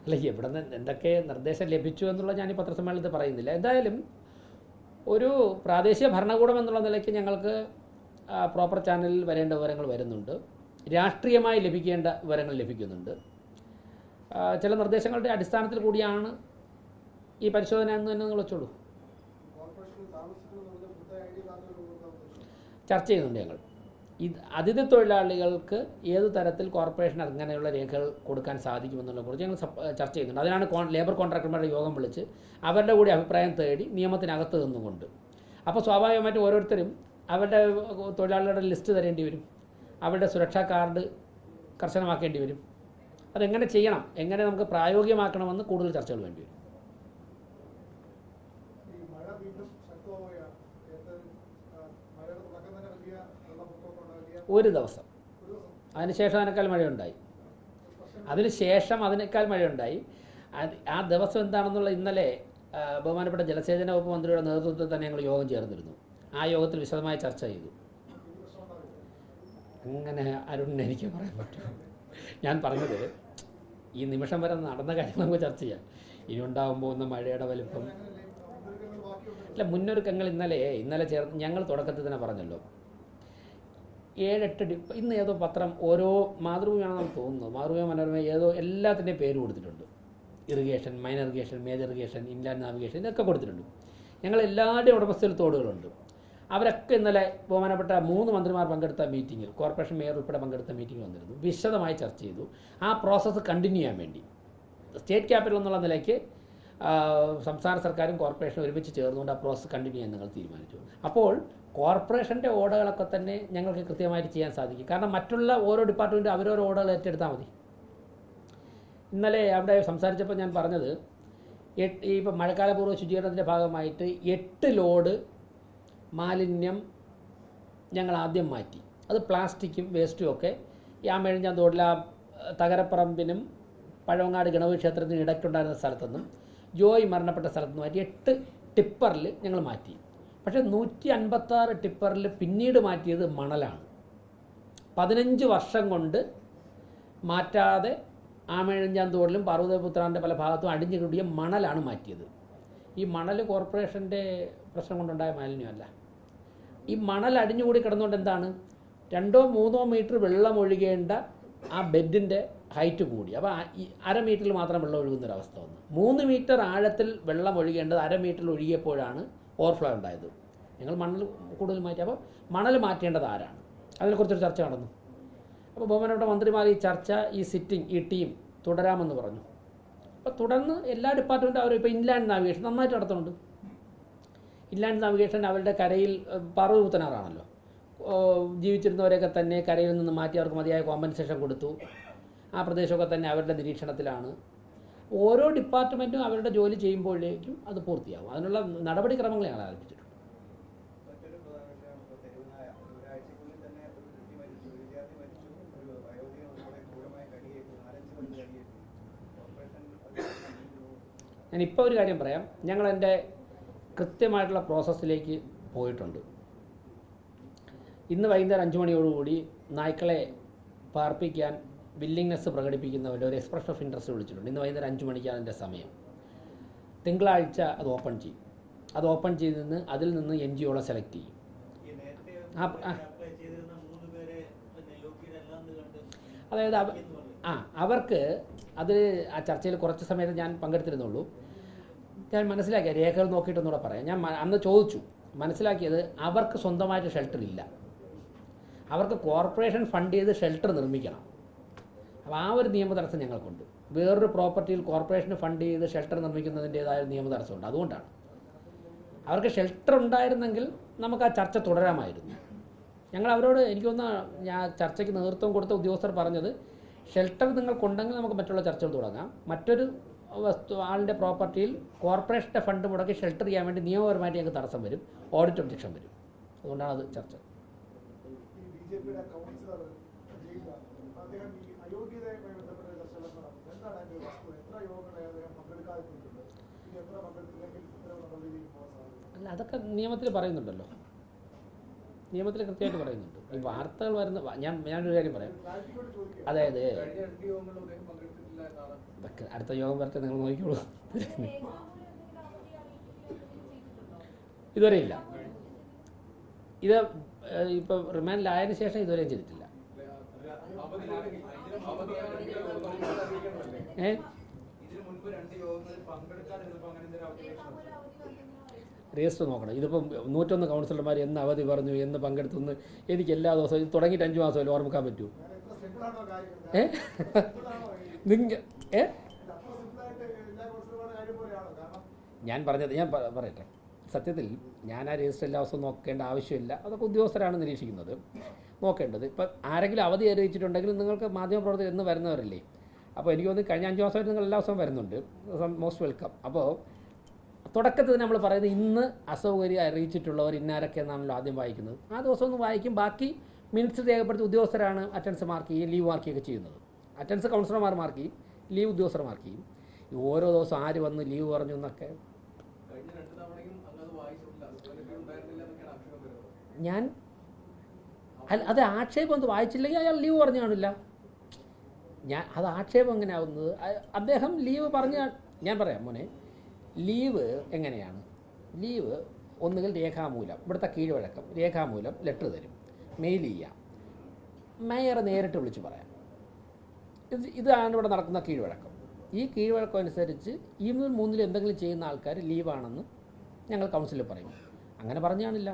അല്ല, എവിടെ നിന്ന് എന്തൊക്കെ നിർദ്ദേശം ലഭിച്ചു എന്നുള്ളത് ഞാൻ ഈ പത്രസമ്മേളനത്തിൽ പറയുന്നില്ല. എന്തായാലും ഒരു പ്രാദേശിക ഭരണകൂടം എന്നുള്ള നിലയ്ക്ക് ഞങ്ങൾക്ക് പ്രോപ്പർ ചാനലിൽ വരേണ്ട വിവരങ്ങൾ വരുന്നുണ്ട്, രാഷ്ട്രീയമായി ലഭിക്കേണ്ട വിവരങ്ങൾ ലഭിക്കുന്നുണ്ട്. ചില നിർദ്ദേശങ്ങളുടെ അടിസ്ഥാനത്തിൽ കൂടിയാണ് ഈ പരിശോധന എന്ന് തന്നെ നിങ്ങൾ വെച്ചോളൂ. ചർച്ച ചെയ്യുന്നുണ്ട് ഞങ്ങൾ. അതിഥി തൊഴിലാളികൾക്ക് ഏത് തരത്തിൽ കോർപ്പറേഷൻ അങ്ങനെയുള്ള രേഖകൾ കൊടുക്കാൻ സാധിക്കുമെന്നുള്ള കുറിച്ച് ഞങ്ങൾ ചർച്ച ചെയ്യുന്നുണ്ട്. അതിനാണ് ലേബർ കോൺട്രാക്ടർമാരുടെ യോഗം വിളിച്ച് അവരുടെ കൂടി അഭിപ്രായം തേടി നിയമത്തിനകത്ത് നിന്നുകൊണ്ട്. അപ്പോൾ സ്വാഭാവികമായിട്ടും ഓരോരുത്തരും അവരുടെ തൊഴിലാളികളുടെ ലിസ്റ്റ് തരേണ്ടി വരും, അവരുടെ സുരക്ഷാ കാർഡ് കർശനമാക്കേണ്ടി വരും. അതെങ്ങനെ ചെയ്യണം, എങ്ങനെ നമുക്ക് പ്രായോഗികമാക്കണമെന്ന് കൂടുതൽ ചർച്ചകൾ വേണ്ടി വരും. ഒരു ദിവസം, അതിനുശേഷം അതിനേക്കാൾ മഴയുണ്ടായി, അതിനേക്കാൾ മഴയുണ്ടായി. ആ ദിവസം എന്താണെന്നുള്ള ഇന്നലെ ബഹുമാനപ്പെട്ട ജലസേചന വകുപ്പ് മന്ത്രിയുടെ നേതൃത്വത്തിൽ തന്നെ ഞങ്ങൾ യോഗം ചേർന്നിരുന്നു. ആ യോഗത്തിൽ വിശദമായി ചർച്ച ചെയ്തു. അങ്ങനെ അരുണിന് എനിക്ക് പറയാൻ പറ്റും. ഞാൻ പറഞ്ഞത് ഈ നിമിഷം വരെ നടന്ന കാര്യം നമുക്ക് ചർച്ച ചെയ്യാം. ഇനി ഉണ്ടാകുമ്പോൾ ഒന്ന് മഴയുടെ വലിപ്പം, അല്ല മുന്നൊരുക്കങ്ങൾ ഇന്നലെ ചേർന്ന് ഞങ്ങൾ തുടക്കത്തിൽ തന്നെ പറഞ്ഞല്ലോ. 7-8 ഇന്ന് ഏതോ പത്രം, ഓരോ മാതൃഭൂമിയാണെന്ന് തോന്നുന്നു, മാതൃഭൂമി മനോരമ ഏതോ എല്ലാത്തിൻ്റെയും പേര് കൊടുത്തിട്ടുണ്ട്. Irrigation, minor irrigation, major irrigation, inland navigation, ഇതൊക്കെ കൊടുത്തിട്ടുണ്ട്. ഞങ്ങൾ എല്ലാവരുടെയും ഉടമസ്ഥയിൽ തോടുകളുണ്ട്. അവരൊക്കെ ഇന്നലെ ബഹുമാനപ്പെട്ട 3 മന്ത്രിമാർ പങ്കെടുത്ത മീറ്റിങ്ങിൽ, കോർപ്പറേഷൻ മേയർ ഉൾപ്പെടെ പങ്കെടുത്ത മീറ്റിംഗ് വന്നിരുന്നു. വിശദമായി ചർച്ച ചെയ്തു. ആ പ്രോസസ്സ് കണ്ടിന്യൂ ചെയ്യാൻ വേണ്ടി സ്റ്റേറ്റ് ക്യാപിറ്റൽ എന്നുള്ള നിലയ്ക്ക് സംസ്ഥാന സർക്കാരും കോർപ്പറേഷനും ഒരുമിച്ച് ചേർന്നുകൊണ്ട് ആ പ്രോസസ്സ് കണ്ടിന്യൂ ചെയ്യാൻ ഞങ്ങൾ തീരുമാനിച്ചു. അപ്പോൾ കോർപ്പറേഷൻ്റെ ഓർഡറുകളൊക്കെ തന്നെ ഞങ്ങൾക്ക് കൃത്യമായിട്ട് ചെയ്യാൻ സാധിക്കും. കാരണം മറ്റുള്ള ഓരോ ഡിപ്പാർട്ട്മെൻറ്റും അവരോരോ ഓർഡറുകൾ ഏറ്റെടുത്താൽ മതി. ഇന്നലെ അവിടെ സംസാരിച്ചപ്പോൾ ഞാൻ പറഞ്ഞത്, ഇപ്പം മഴക്കാലപൂർവ്വ ശുചീകരണത്തിൻ്റെ ഭാഗമായിട്ട് 8 ലോഡ് മാലിന്യം ഞങ്ങൾ ആദ്യം മാറ്റി. അത് പ്ലാസ്റ്റിക്കും വേസ്റ്റും ഒക്കെ യാമേഴിഞ്ഞാൻ തോടില തകരപ്പറമ്പിനും പഴവങ്ങാട് ഗണപതി ക്ഷേത്രത്തിനും ഇടയ്ക്കുണ്ടായിരുന്ന സ്ഥലത്തുനിന്നും ജോയ് മരണപ്പെട്ട സ്ഥലത്തുനിന്ന് മാറ്റി 8 ടിപ്പറിൽ ഞങ്ങൾ മാറ്റി. പക്ഷേ 156 ടിപ്പറിൽ പിന്നീട് മാറ്റിയത് മണലാണ്. 15 വർഷം കൊണ്ട് മാറ്റാതെ ആമേഴഞ്ചാൻ തോടിലും പാർവതീപുത്രാൻ്റെ പല ഭാഗത്തും അടിഞ്ഞു കൂടിയ മണലാണ് മാറ്റിയത്. ഈ മണൽ കോർപ്പറേഷൻ്റെ പ്രശ്നം കൊണ്ടുണ്ടായ മാലിന്യമല്ല. ഈ മണൽ അടിഞ്ഞുകൂടി കിടന്നുകൊണ്ട് എന്താണ്, 2-3 മീറ്റർ വെള്ളം ഒഴുകേണ്ട ആ ബെഡിൻ്റെ ഹൈറ്റ് കൂടി. അപ്പോൾ 1/2 മീറ്ററിൽ മാത്രം വെള്ളം ഒഴുകുന്നൊരവസ്ഥ വന്നു. 3 മീറ്റർ ആഴത്തിൽ വെള്ളം ഒഴുകേണ്ടത് 1/2 മീറ്ററിൽ ഒഴുകിയപ്പോഴാണ് ഓവർഫ്ലോ ഉണ്ടായത്. ഞങ്ങൾ മണൽ കൂടുതൽ മാറ്റി. അപ്പോൾ മണൽ മാറ്റേണ്ടത് ആരാണ്, അതിനെക്കുറിച്ചൊരു ചർച്ച നടന്നു. അപ്പോൾ ബഹുമാനപ്പെട്ട മന്ത്രിമാർ ഈ ചർച്ച, ഈ ടീം തുടരാമെന്ന് പറഞ്ഞു. അപ്പോൾ തുടർന്ന് എല്ലാ ഡിപ്പാർട്ട്മെൻറ്റും അവർ ഇപ്പോൾ ഇൻലാൻഡ് നാവിഗേഷൻ നന്നായിട്ട് നടത്തുന്നുണ്ട്. ഇൻലാൻഡ് നാവിഗേഷൻ അവരുടെ കരയിൽ പാർവതീപുത്തനാറാണല്ലോ, ജീവിച്ചിരുന്നവരെയൊക്കെ തന്നെ കരയിൽ നിന്ന് മാറ്റി അവർക്ക് മതിയായ കോമ്പൻസേഷൻ കൊടുത്തു. ആ പ്രദേശമൊക്കെ തന്നെ അവരുടെ നിരീക്ഷണത്തിലാണ്. ഓരോ ഡിപ്പാർട്ട്മെൻറ്റും അവരുടെ ജോലി ചെയ്യുമ്പോഴേക്കും അത് പൂർത്തിയാകും. അതിനുള്ള നടപടിക്രമങ്ങൾ ഞങ്ങൾ ആരംഭിച്ചിട്ടുണ്ട്. ഞാനിപ്പോൾ ഒരു കാര്യം പറയാം. ഞങ്ങളതിൻ്റെ കൃത്യമായിട്ടുള്ള പ്രോസസ്സിലേക്ക് പോയിട്ടുണ്ട്. ഇന്ന് വൈകുന്നേരം 5 മണിയോടുകൂടി നായ്ക്കളെ പാർപ്പിക്കാൻ വില്ലിങ്നെസ് പ്രകടിപ്പിക്കുന്നവരുടെ ഒരു എക്സ്പ്രഷൻ ഓഫ് ഇൻട്രസ്റ്റ് വിളിച്ചിട്ടുണ്ട്. ഇന്ന് വൈകുന്നേരം 5 മണിക്ക് അതിൻ്റെ സമയം. തിങ്കളാഴ്ച അത് ഓപ്പൺ ചെയ്യും. അത് ഓപ്പൺ ചെയ്ത് അതിൽ നിന്ന് NGOകളെ സെലക്ട് ചെയ്യും. അതായത് അവർക്ക് അത് ആ ചർച്ചയിൽ കുറച്ച് സമയത്ത് ഞാൻ പങ്കെടുത്തിരുന്നുള്ളൂ. ഞാൻ മനസ്സിലാക്കിയ രേഖകൾ നോക്കിയിട്ടൊന്നുകൂടെ പറയാം. ഞാൻ അന്ന് ചോദിച്ചു, മനസ്സിലാക്കിയത് അവർക്ക് സ്വന്തമായിട്ട് ഷെൽട്ടർ ഇല്ല. അവർക്ക് കോർപ്പറേഷൻ ഫണ്ട് ചെയ്ത് ഷെൽട്ടർ നിർമ്മിക്കണം. അപ്പോൾ ആ ഒരു നിയമ തടസ്സം ഞങ്ങൾക്കുണ്ട്. വേറൊരു പ്രോപ്പർട്ടിയിൽ കോർപ്പറേഷന് ഫണ്ട് ചെയ്ത് ഷെൽട്ടർ നിർമ്മിക്കുന്നതിൻ്റേതായ നിയമ തടസ്സമുണ്ട്. അതുകൊണ്ടാണ് അവർക്ക് ഷെൽട്ടർ ഉണ്ടായിരുന്നെങ്കിൽ നമുക്ക് ആ ചർച്ച തുടരാമായിരുന്നു. ഞങ്ങൾ അവരോട്, എനിക്കൊന്ന് ഞാൻ ചർച്ചയ്ക്ക് നേതൃത്വം കൊടുത്ത ഉദ്യോഗസ്ഥർ പറഞ്ഞത്, ഷെൽട്ടർ നിങ്ങൾക്കുണ്ടെങ്കിൽ നമുക്ക് മറ്റുള്ള ചർച്ചകൾ തുടങ്ങാം. മറ്റൊരു ആളിൻ്റെ പ്രോപ്പർട്ടിയിൽ കോർപ്പറേഷൻ്റെ ഫണ്ട് മുടക്കി ഷെൽട്ടർ ചെയ്യാൻ വേണ്ടി നിയമപരമായിട്ട് ഞങ്ങൾക്ക് തടസ്സം വരും, ഓഡിറ്റ് ഒബ്ജക്ഷൻ വരും. അതുകൊണ്ടാണ് അത് ചർച്ച. അല്ല, അതൊക്കെ നിയമത്തിൽ പറയുന്നുണ്ടല്ലോ, നിയമത്തിൽ കൃത്യമായിട്ട് പറയുന്നുണ്ട്. ഈ വാർത്തകൾ വരുന്ന ഞാനൊരു കാര്യം പറയാം. അതായത് ഇതൊക്കെ അടുത്ത യോഗം വരട്ടെ, നിങ്ങൾ നോക്കിക്കോളൂ. ഇതുവരെ ഇല്ല. ഇത് ഇപ്പോൾ റിമാൻഡിലായതിനു ശേഷം ഇതുവരെയും ചെയ്തിട്ടില്ല. രജിസ്റ്റർ നോക്കണം. ഇതിപ്പം 101 കൗൺസിലർമാർ എന്ന് അവധി പറഞ്ഞു, എന്ന് പങ്കെടുത്തെന്ന് എനിക്ക് എല്ലാ ദിവസവും ഇത് തുടങ്ങിയിട്ട് 5 മാസമല്ലേ ഓർമ്മിക്കാൻ പറ്റൂ. ഞാൻ പറഞ്ഞത് ഞാൻ പറയട്ടെ, സത്യത്തിൽ ഞാൻ ആ രജിസ്റ്റർ എല്ലാ ദിവസവും നോക്കേണ്ട ആവശ്യമില്ല. അതൊക്കെ ഉദ്യോഗസ്ഥരാണ് നിരീക്ഷിക്കുന്നത്, നോക്കേണ്ടത്. ഇപ്പം ആരെങ്കിലും അവധി അറിയിച്ചിട്ടുണ്ടെങ്കിൽ നിങ്ങൾക്ക് മാധ്യമപ്രവർത്തകർ എന്ന് വരുന്നവരല്ലേ. അപ്പോൾ എനിക്ക് തോന്നുന്നു കഴിഞ്ഞ 5 മാസമായിട്ട് നിങ്ങൾ എല്ലാ ദിവസവും വരുന്നുണ്ട്, മോസ്റ്റ് വെൽക്കം. അപ്പോൾ തുടക്കത്തിൽ നമ്മൾ പറയുന്നത് ഇന്ന് അസൗകര്യം അറിയിച്ചിട്ടുള്ളവർ ഇന്നാരൊക്കെ എന്നാണല്ലോ ആദ്യം വായിക്കുന്നത്. ആ ദിവസം ഒന്ന് വായിക്കും, ബാക്കി മിനിറ്റ്സ് രേഖപ്പെടുത്തി ഉദ്യോഗസ്ഥരാണ് അറ്റൻഡൻസ് മാർക്ക് ചെയ്യും, ലീവ് മാർക്ക് ചെയ്യുകയൊക്കെ ചെയ്യുന്നത്. അറ്റൻഡൻസ് കൗൺസിലർമാർ മാർക്ക് ചെയ്യും, ലീവ് ഉദ്യോഗസ്ഥർ മാർക്ക് ചെയ്യും. ഓരോ ദിവസം ആര് വന്ന് ലീവ് പറഞ്ഞു എന്നൊക്കെ ഞാൻ അത് ആക്ഷേപം ഒന്ന് വായിച്ചില്ലെങ്കിൽ അയാൾ ലീവ് പറഞ്ഞു കാണില്ല. അത് ആക്ഷേപം എങ്ങനെയാവുന്നത്? അദ്ദേഹം ലീവ് പറഞ്ഞ, ഞാൻ പറയാം മോനെ, ലീവ് എങ്ങനെയാണ്? ലീവ് ഒന്നുകിൽ രേഖാമൂലം, ഇവിടുത്തെ കീഴ്വഴക്കം രേഖാമൂലം ലെറ്റർ തരും, മെയിൽ ചെയ്യാം, മേയറെ നേരിട്ട് വിളിച്ച് പറയാം. ഇതാണ് ഇവിടെ നടക്കുന്ന കീഴ്വഴക്കം. ഈ കീഴ്വഴക്കം അനുസരിച്ച് ഈ 3 എന്തെങ്കിലും ചെയ്യുന്ന ആൾക്കാർ ലീവാണെന്ന് ഞങ്ങൾ കൗൺസിലിൽ പറയും. അങ്ങനെ പറഞ്ഞു കാണില്ല.